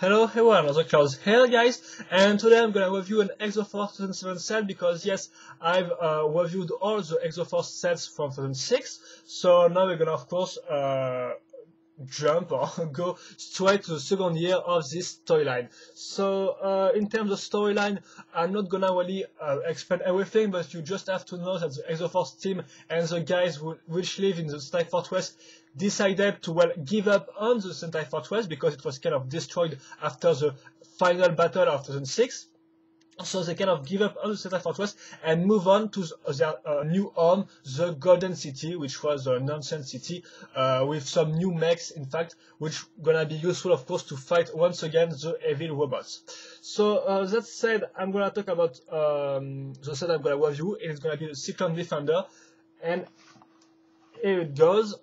Hello everyone, Exo-Force here guys, and today I'm gonna review an Exo-Force 2007 set because yes, I've reviewed all the Exo-Force sets from 2006, so now we're gonna of course jump or go straight to the second year of this storyline. So in terms of storyline, I'm not gonna really explain everything, but you just have to know that the Exo-Force team and the guys which live in the Sentai Fortress decided to give up on the Sentai Fortress because it was kind of destroyed after the final battle of 2006. So they kind of give up on the Sentai Fortress and move on to their new home, the Golden City, which was an ancient city with some new mechs, in fact, which gonna be useful, of course, to fight once again the evil robots. So that said, I'm gonna talk about the set I'm gonna review. It's gonna be the Cyclone Defender, and here it goes.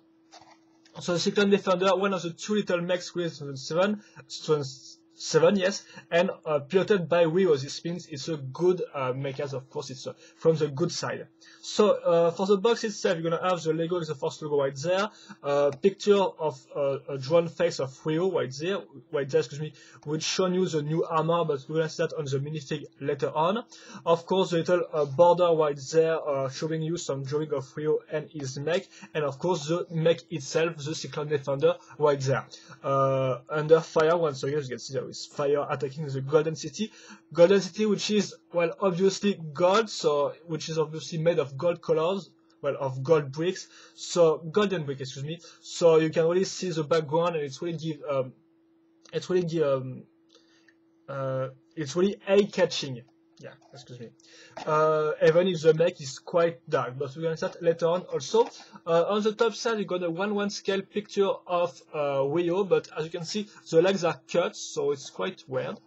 So the Cyclone Defender, one of the two little mechs with 2007, yes, and piloted by Rio. This means it's a good mecha, of course, it's from the good side. So for the box itself, you're gonna have the Lego Exo-Force logo right there, picture of a drawn face of Rio right there, excuse me, which shows you the new armor, but we're gonna see that on the minifig later on. Of course, the little border right there showing you some drawing of Rio and his mech, and of course the mech itself, the Cyclone Defender right there. Under fire, once again, you can see there is fire attacking the Golden City. Golden City, which is, well, obviously gold, so which is obviously made of gold colors, well, of gold bricks, so golden brick, excuse me. So you can really see the background, and it's really eye-catching. Yeah, excuse me. Even if the mech is quite dark, but we're gonna start later on also. On the top side, you got a 1:1 scale picture of Rio, but as you can see, the legs are cut, so it's quite weird.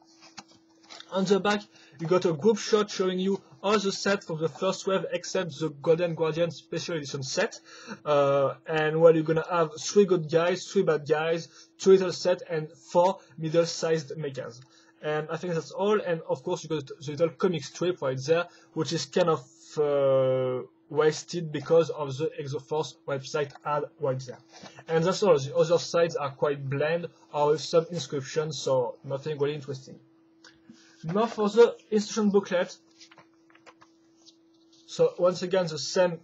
On the back, you got a group shot showing you all the set from the first wave except the Golden Guardian Special Edition set. And well, you're gonna have 3 good guys, 3 bad guys, 2 little set, and 4 middle-sized mechas. And I think that's all, and of course you got the little comic strip right there, which is kind of wasted because of the Exo-Force website ad right there. And that's all. The other sides are quite bland or with some inscriptions, so nothing really interesting. Now for the instruction booklet. So once again, the same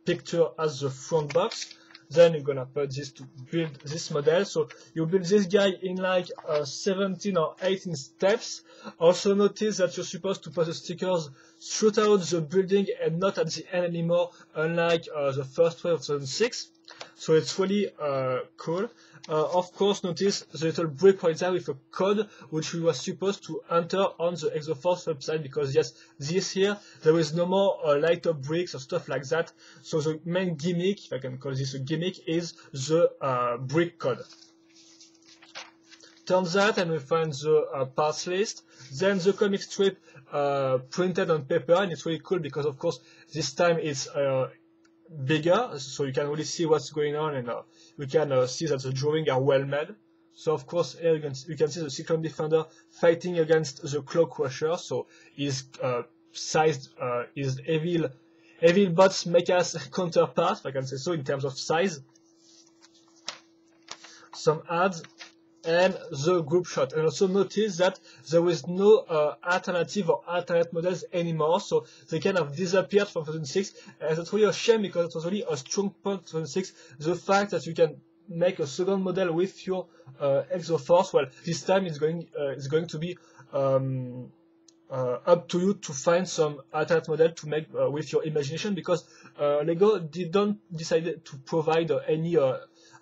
picture as the front box. Then you're gonna put this to build this model. So you build this guy in like 17 or 18 steps. Also notice that you're supposed to put the stickers throughout the building and not at the end anymore, unlike the first wave of 2006. So it's really cool. Of course, notice the little brick right there with a code which we were supposed to enter on the Exo-Force website, because yes, this year there is no more light up bricks or stuff like that. So the main gimmick, if I can call this a gimmick, is the brick code. Turn that and we find the parts list. Then the comic strip printed on paper, and it's really cool because of course this time it's bigger, so you can really see what's going on, and you can see that the drawings are well made. So of course here you can see the Cyclone Defender fighting against the Claw Crusher, so his sized is evil bots mecha's counterpart, if I can say so, in terms of size. Some ads and the group shot. And also notice that there is no alternative or alternate models anymore, so they kind of disappeared from 2006, and that's really a shame because it was really a strong point of 2006, the fact that you can make a second model with your Exo-Force. Well, this time it's going to be up to you to find some alternate model to make with your imagination, because Lego didn't decide to provide any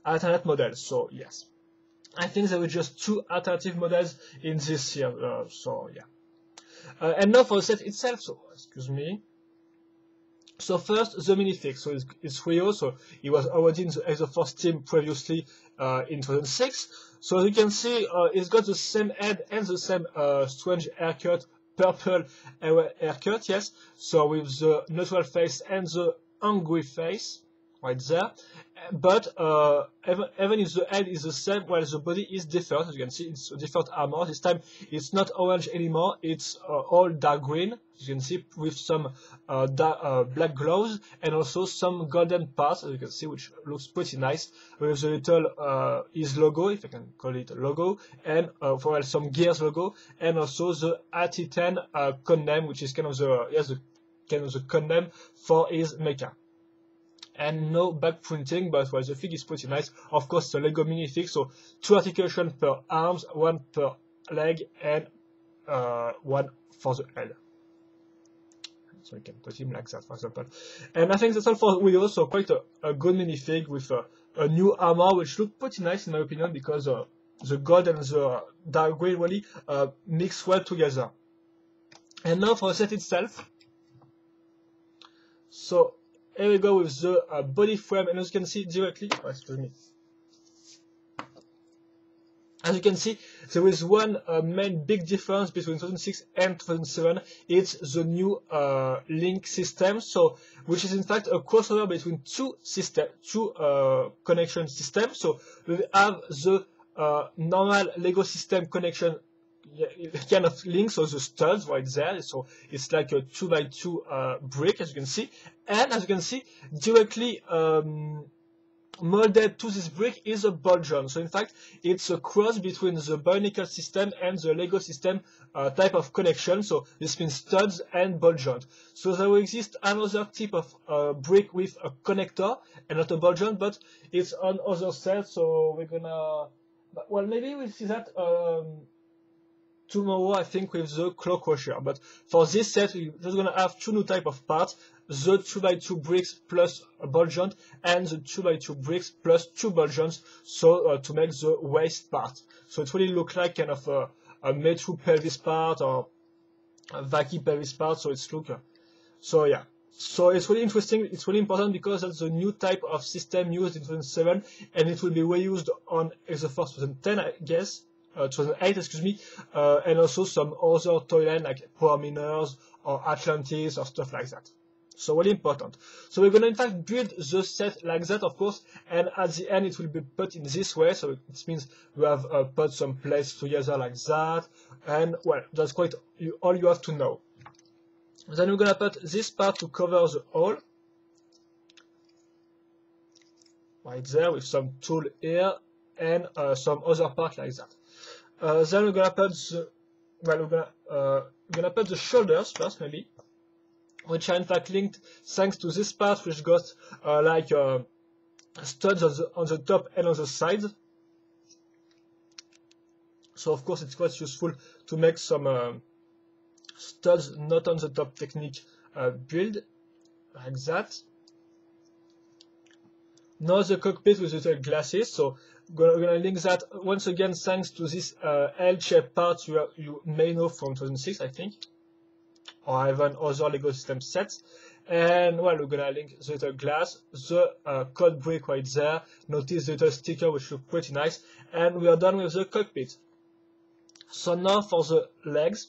alternate models. So yes, I think there were just 2 alternative models in this year, so yeah. And now for the set itself, so excuse me. So first, the Minifigs. So it's Rio, so he was already in the Exo-Force team previously in 2006. So as you can see, he's got the same head and the same strange haircut, purple haircut, yes. So with the neutral face and the angry face right there. But even if the head is the same, well, the body is different. As you can see, it's a different armor. This time it's not orange anymore, it's all dark green, as you can see, with some black gloves and also some golden parts, as you can see, which looks pretty nice, with the little his logo, if I can call it a logo, and for some gears logo, and also the AT10 code name, which is kind of the code name for his mecha. And no back printing, but well, the fig is pretty nice. Of course, the Lego minifig, so 2 articulations per arms, 1 per leg, and 1 for the head. So you can put him like that, for example. And I think that's all for the video. So quite a good minifig with a new armor, which look pretty nice in my opinion, because the gold and the dark green really mix well together. And now for the set itself. So here we go with the body frame, and as you can see directly, excuse me. As you can see, there is one main big difference between 2006 and 2007. It's the new link system, so which is in fact a crossover between two connection systems. So we have the normal Lego system connection kind of link, so the studs right there, so it's like a 2x2 brick, as you can see, and as you can see directly molded to this brick is a ball joint. So in fact it's a cross between the Bionicle system and the Lego system type of connection, so this means studs and ball joint. So there will exist another type of brick with a connector and not a ball joint, but it's on other sets, so we're gonna, well, maybe we'll see that tomorrow, I think, with the claw crusher. But for this set, we're just gonna have 2 new type of parts: the 2x2 bricks plus a ball joint, and the 2x2 bricks plus 2 ball joints, so to make the waist part. So it really looks like kind of a metro pelvis part or a vacuum pelvis part. So it's so yeah. So it's really interesting. It's really important because that's the new type of system used in 2007, and it will be reused on Exo-Force 2010, I guess. 2008, excuse me, and also some other toy line like Power Miners or Atlantis or stuff like that. So really important. So we're going to in fact build the set like that, of course, and at the end it will be put in this way. So it means we have put some plates together like that, and well, that's quite all you have to know. Then we're going to put this part to cover the hole right there with some tool here and some other part like that. Then we're gonna put the shoulders first, maybe, which are in fact linked thanks to this part, which got like studs on the top and on the sides. So of course it's quite useful to make some studs not on the top technique build like that. Now the cockpit with the glasses, so we're gonna link that once again thanks to this L-shaped part you may know from 2006, I think, or even other Lego system sets. And well, we're gonna link the little glass, the code brick right there. Notice the little sticker, which look pretty nice, and we are done with the cockpit. So now for the legs.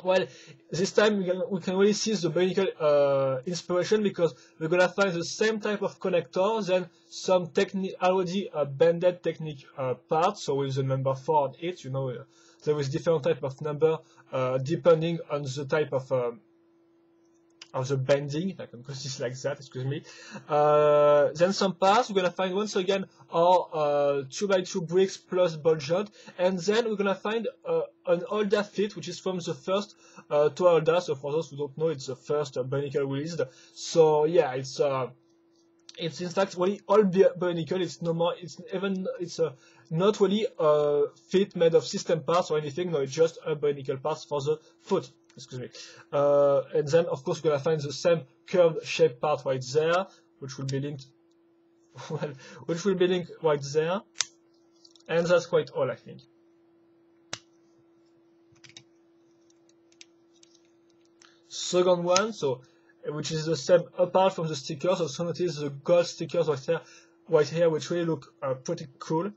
Well, this time we can really see the Bionicle inspiration, because we're gonna find the same type of connector, then some already bended technique parts. So with the number 4 on it, you know, there is different type of number depending on the type of the bending, if I can call this like that, excuse me. Then some parts, we're gonna find once again our 2x2 bricks plus ball joint, and then we're gonna find an older fit, which is from the first toy holder. So for those who don't know, it's the first Bionicle released. So yeah, it's in fact really all Bionicle. It's no more. It's not really a fit made of system parts or anything. No, it's just a Bionicle parts for the foot. Excuse me. And then of course we're gonna find the same curved shape part right there, which will be linked. Well, which will be linked right there, and that's quite all, I think. Second one, so which is the same apart from the stickers. Also notice the gold stickers right here, which really look pretty cool.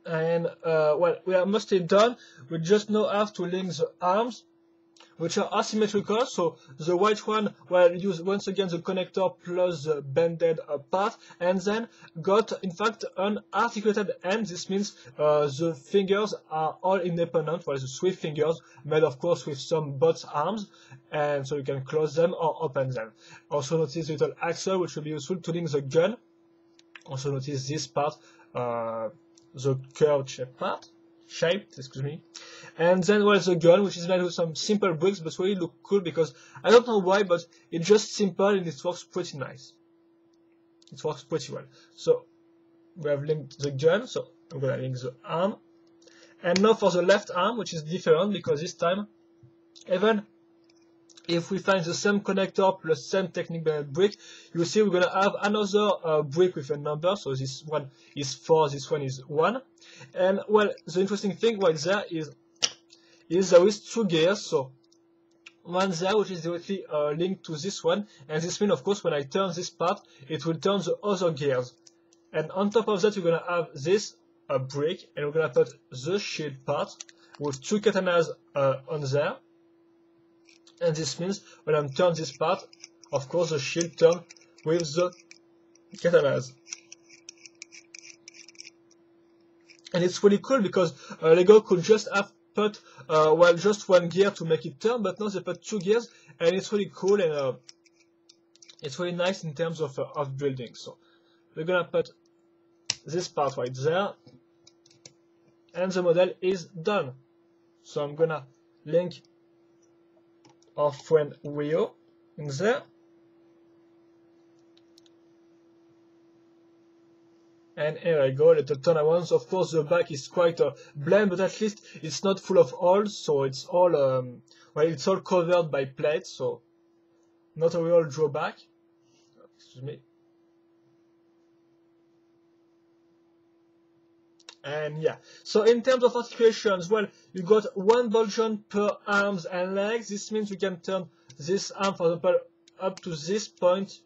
And well, we are mostly done. We just now have to link the arms, which are asymmetrical. So the white one will use once again the connector plus the bended part, and then got in fact an articulated end. This means the fingers are all independent, while the Swift fingers made of course with some bot arms, and so you can close them or open them. Also notice the little axle, which will be useful to link the gun. Also notice this part, the curved shaped, excuse me. And then the gun, which is made with some simple bricks, but really look cool because I don't know why, but it's just simple and it works pretty nice. It works pretty well. So we have linked the gun, so I'm gonna link the arm. And now for the left arm, which is different because this time, even if we find the same connector plus same technique bended brick, you see we're gonna have another brick with a number. So this one is 4, this one is 1. And well, the interesting thing right there is there is 2 gears. So one there, which is directly linked to this one, and this means of course when I turn this part, it will turn the other gears. And on top of that, you're gonna have this brick, and we're gonna put the shield part with 2 katanas on there. And this means when I turn this part, of course the shield turns with the katanas. And it's really cool because Lego could just have put well just 1 gear to make it turn, but now they put 2 gears, and it's really cool, and it's really nice in terms of building. So we're gonna put this part right there, and the model is done. So I'm gonna link our friend Rio in there. And here I go, little turnarounds. Of course the back is quite bland, but at least it's not full of holes, so it's all well, it's all covered by plates, so not a real drawback. Excuse me. And yeah, so in terms of articulations, well, you got 1 ball joint per arms and legs. This means you can turn this arm, for example, up to this point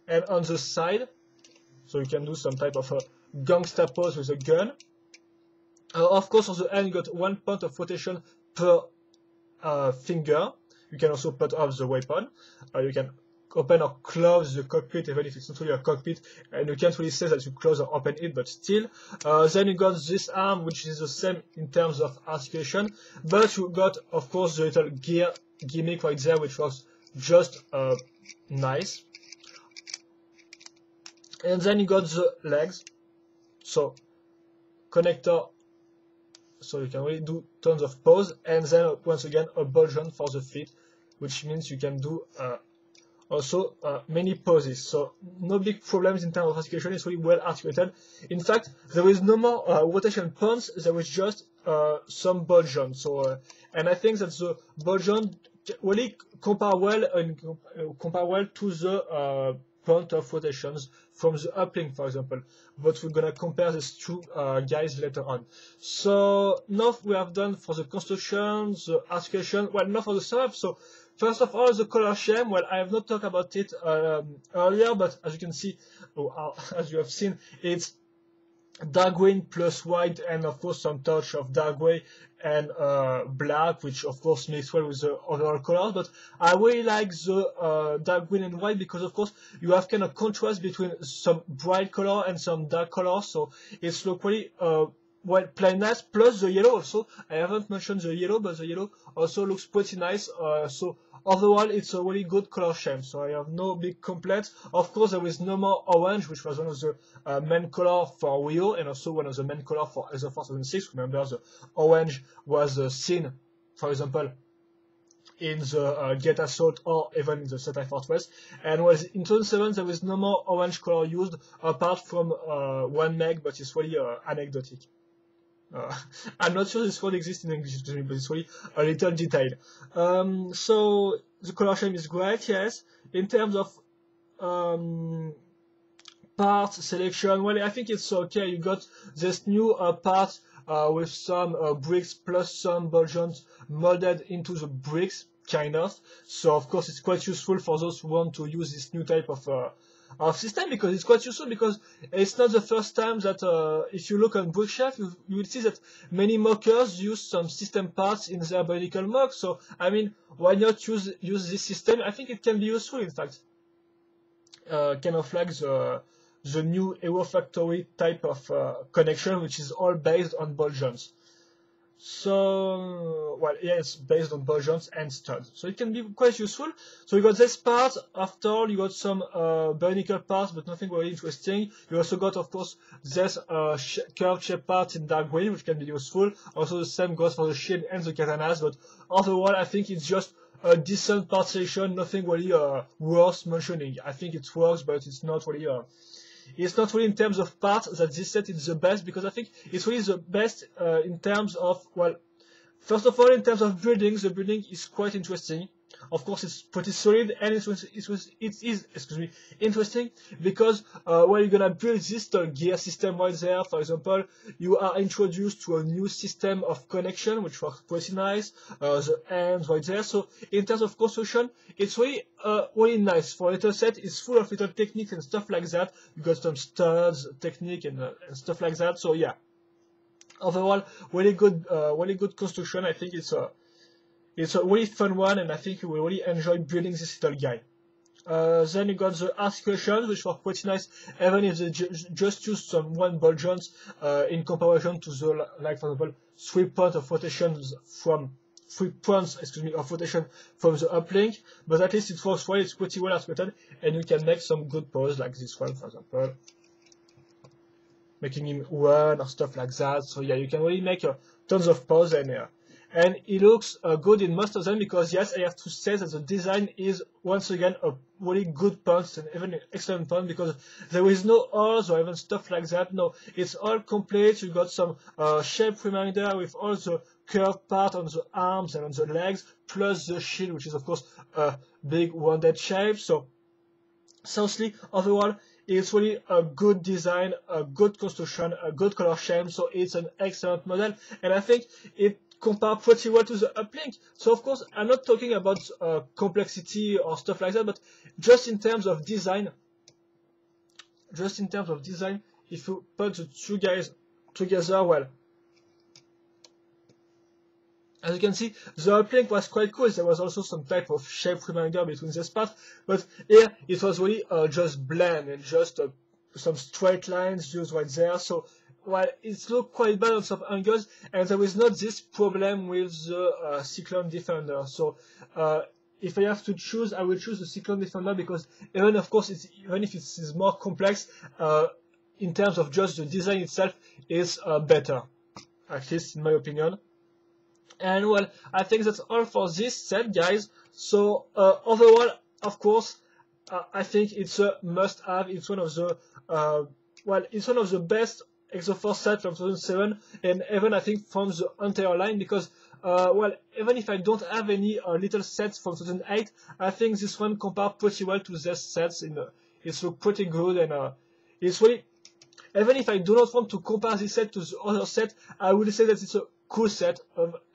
and on the side. So you can do some type of gangster pose with a gun. Of course, on the end, you got 1 point of rotation per finger. You can also put off the weapon. You can open or close the cockpit, even if it's not really a cockpit, and you can't really say that you close or open it, but still. Then you got this arm, which is the same in terms of articulation, but you got, of course, the little gear gimmick right there, which was just nice. And then you got the legs, so connector, so you can really do tons of pose, and then once again a ball joint for the feet, which means you can do also many poses. So no big problems in terms of articulation. It's really well articulated. In fact, there is no more rotation points. There is just some ball joint. So and I think that the ball joint really compare well to the point of rotations from the uplink, for example. But we're gonna compare these 2 guys later on. So now we have done for the construction, the articulation. Well, not for the setup. So first of all, the color scheme. Well, I have not talked about it earlier, but as you can see, as you have seen, it's dark green plus white, and of course some touch of dark gray and black, which of course makes well with the overall colors. But I really like the dark green and white because of course you have kind of contrast between some bright color and some dark color, so it's look really well, plain nice. Plus the yellow also. I haven't mentioned the yellow, but the yellow also looks pretty nice. So overall, it's a really good color scheme. So I have no big complaints. Of course, there is no more orange, which was one of the main color for Rio, and also one of the main color for Exo-Force 2006. Remember, the orange was seen, for example, in the Get Assault or even in the Satellite Fortress. And was in 2007 there is no more orange color used apart from 1 meg, but it's really anecdotic. I'm not sure this word exists in English, but it's really a little detail. So the color scheme is great, yes. In terms of part selection, well, I think it's okay. You got this new part with some bricks plus some ball joints molded into the bricks, kind of. So of course it's quite useful for those who want to use this new type of system, because it's quite useful, because it's not the first time that if you look on Bookshelf, you will see that many mockers use some system parts in their bionicle mock. So I mean, why not use this system? I think it can be useful, in fact. Kind of like the new Evo Factory type of connection, which is all based on ball joints. So, well, yeah, it's based on ball joints and studs. So it can be quite useful. So you got this part. After all, you got some bionicle parts, but nothing really interesting. You also got, of course, this curved shape part in dark green, which can be useful. Also, the same goes for the shield and the katanas. But overall, I think it's just a decent part selection. Nothing really worth mentioning. I think it works, but it's not really in terms of parts that this set is the best, because I think it's really the best in terms of, well, first of all, in terms of building, the building is quite interesting. Of course, it's pretty solid, and it is interesting, because when you're gonna build this gear system right there, for example, you are introduced to a new system of connection, which works pretty nice, the ends right there. So in terms of construction, it's really nice. For a little set, it's full of little techniques and stuff like that. You got some studs, technique, and stuff like that. So yeah, overall, really good construction. I think it's a really fun one, and I think you will really enjoy building this little guy. Then you got the articulations, which were pretty nice, even if they just used some one ball joints in comparison to the, like, for example, 3 points of rotation from the uplink. But at least it works well. It's pretty well articulated, and you can make some good poses like this one, for example, making him run or stuff like that. So yeah, you can really make tons of poses, and it looks good in most of them, because yes, I have to say that the design is once again a really good punch, and even an excellent punch, because there is no holes or even stuff like that. No, it's all complete. You got some shape reminder with all the curved part on the arms and on the legs, plus the shield, which is of course a big rounded shape. So seriously, overall, it's really a good design, a good construction, a good color scheme. So it's an excellent model, and I think it compare pretty well to the uplink. So of course, I'm not talking about complexity or stuff like that, but just in terms of design, if you put the two guys together, well, as you can see, the uplink was quite cool. There was also some type of shape reminder between this part, but here it was really just bland and just some straight lines used right there. So well, it looked quite bad on some angles, and there is not this problem with the Cyclone Defender. So if I have to choose, I will choose the Cyclone Defender, because even of course, even if it's more complex, in terms of just the design itself, is better, at least in my opinion. And well, I think that's all for this set, guys. So overall, of course, I think it's a must-have. It's one of the it's one of the best Exo-Force set from 2007, and even I think from the entire line, because well, even if I don't have any little sets from 2008, I think this one compares pretty well to these sets. It's pretty good, and it's really, even if I do not want to compare this set to the other set, I would say that it's a cool set.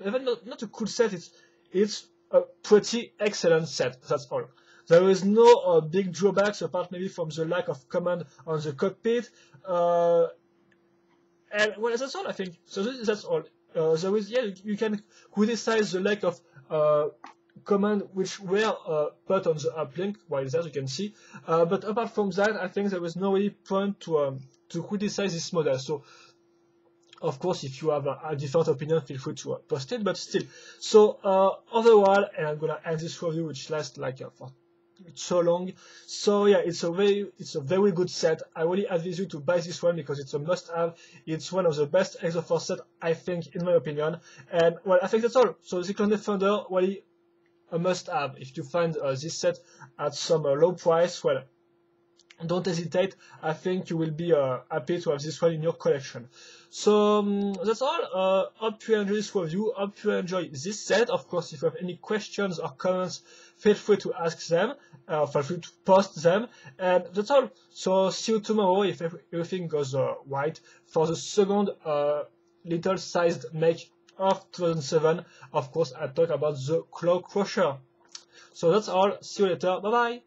Even not a cool set, it's a pretty excellent set. That's all. There is no big drawbacks, apart maybe from the lack of command on the cockpit. And well, that's all, I think. So that's all. There is, yeah, you can criticize the lack of command which were put on the uplink, while there you can see. But apart from that, I think there is no really point to criticize this model. So of course, if you have a different opinion, feel free to post it. But still, so overall, and I'm gonna end this review, which lasts like for so long. So yeah, it's a very good set. I really advise you to buy this one, because it's a must-have. It's one of the best Exo-Force set, I think, in my opinion. And well, I think that's all. So the Cyclone Defender, really a must-have. If you find this set at some low price, well, don't hesitate. I think you will be happy to have this one in your collection. So that's all. Hope you enjoy this review. Hope you enjoy this set. Of course, if you have any questions or comments, feel free to ask them. Feel free to post them. And that's all. So see you tomorrow, if everything goes right, for the second little sized make of 2007. Of course, I talk about the Claw Crusher. So that's all. See you later. Bye bye.